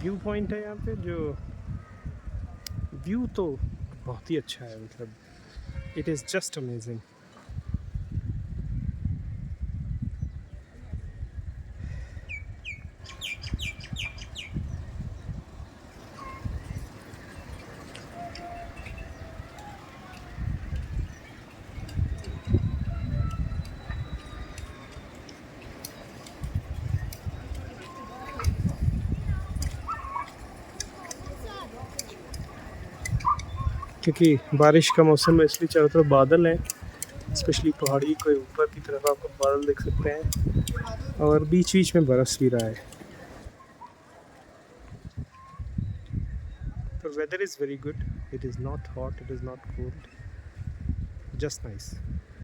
View point है यहाँ पे, जो व्यू तो बहुत ही अच्छा है, मतलब इट इज़ जस्ट अमेजिंग। क्योंकि बारिश का मौसम है इसलिए चारों तरफ बादल हैं, स्पेशली पहाड़ी के ऊपर की तरफ आपको बादल देख सकते हैं, और बीच बीच में बरस भी रहा है। The weather is very good. It is not hot, it is not cold. Just nice.